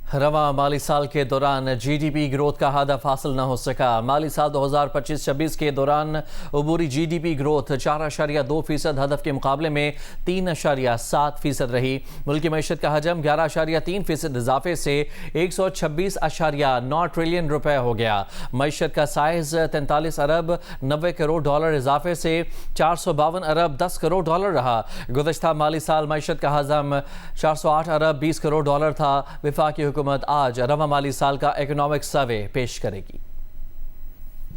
रवां माली साल के दौरान GDP ग्रोथ का हदफ हासिल न हो सका। माली साल 2025-26 के दौरान अबूरी GDP ग्रोथ 4.2% हदफ के मुकाबले में 3.7% रही। मुल्की मईशत का हजम 11.3% इजाफे से 126.9 ट्रिलियन रुपए हो गया। मईशत का साइज 43 अरब 90 करोड़ डॉलर इजाफे से 452 अरब 10 करोड़ डॉलर रहा। गुज़श्ता माली साल मईशत का हजम 408 अरब 20 करोड़ डॉलर था। वफाकी हुकूमत आज रवां माली साल का इकोनॉमिक सर्वे पेश करेगी।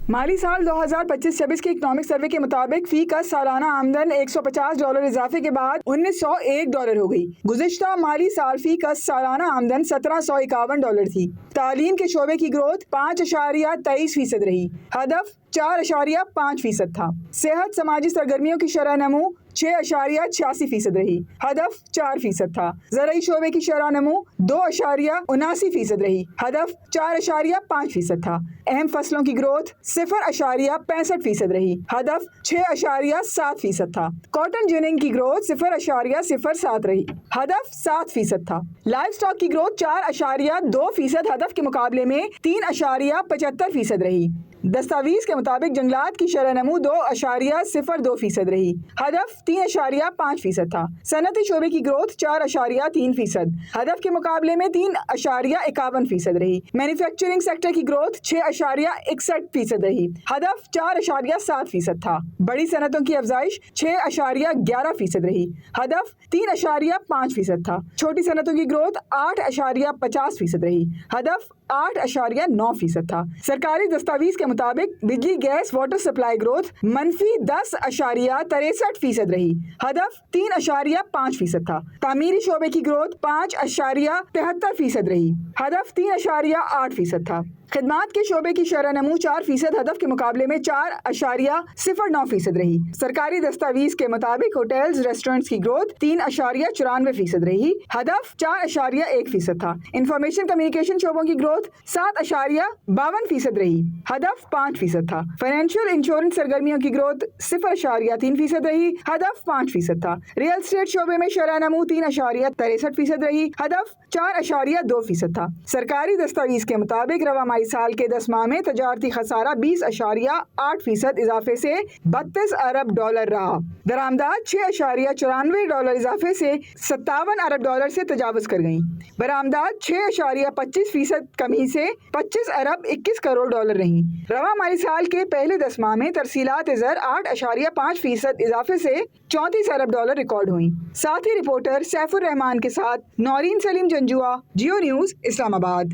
माली साल 2025-26 के इकोनॉमिक सर्वे के मुताबिक फी का सालाना आमदन $150 इजाफे के बाद $1901 हो गई। गुज़िश्ता माली साल फी का सालाना आमदन $1751 थी। तालीम के शोबे की ग्रोथ 5.23% रही। हदफ 4.5% था। सेहत समाजी सरगर्मियों की शरह नमू 6.86% रही। हदफ 4% था। ज़राई शोबे की शरह नमू 2.79% रही। हदफ 4.5% था। अहम फसलों की ग्रोथ 0.65% रही। हदफ 6.7% था। कॉटन जिनिंग की ग्रोथ 0.07 रही। हदफ 7% था। लाइव स्टॉक की ग्रोथ 4.2% हदफ के मुकाबले में 3.75% रही। दस्तावीज के मुताबिक जंगलात की शरह नमू 2.02% रही। हदफ 3.5% था। सनती शोबे की ग्रोथ 4.3%, हदफ के मुकाबले में 3.51% रही। मैन्युफैक्चरिंग सेक्टर की ग्रोथ 6.61% रही। हदफ 4.7% था। बड़ी सनतों की अफजाइश 6.11% रही। हदफ 3.5% था। छोटी सनतों की ग्रोथ 8.50% रही। हदफ 8.9% था। सरकारी दस्तावीज के मुताबिक बिजली गैस वाटर सप्लाई ग्रोथ -10.63% रही। हदफ 3.5% था। तामीरी शोबे की ग्रोथ 5.73% रही। हदफ 3.8% था। खिदमात के शोबे की शरह नमू 4% हदफ के मुकाबले में 4.09% रही। सरकारी दस्तावीज के मुताबिक होटल्स रेस्टोरेंट्स की ग्रोथ 3.94% रही। हदफ 4.1% था। इंफॉर्मेशन कम्युनिकेशन शोबों की ग्रोथ 7.52% रही। हदफ 5% था। फाइनेंशियल इंश्योरेंस सरगर्मियों की ग्रोथ 0.3% रही। हदफ 5% था। रियल एस्टेट शोबे में शरह नमू 3.63% रही। हदफ 4.2% था। सरकारी दस्तावीज के मुताबिक रवां माली साल के 10 माह में तजारती खसारा 20.8% इजाफे से 32 अरब डॉलर रहा। दरामदात 6.94 इजाफे से 57 अरब डॉलर से तजावज कर गई। बरामदात 6.25% कमी से 25 अरब 21 करोड़ डॉलर रही। रवां माली साल के पहले 10 माह में तरसीलात ज़र 8.5% इजाफे से 34 अरब डॉलर रिकॉर्ड हुई। साथी रिपोर्टर सैफुर रहमान के साथ नौरीन सलीम जंजुआ, जियो न्यूज़, इस्लामाबाद।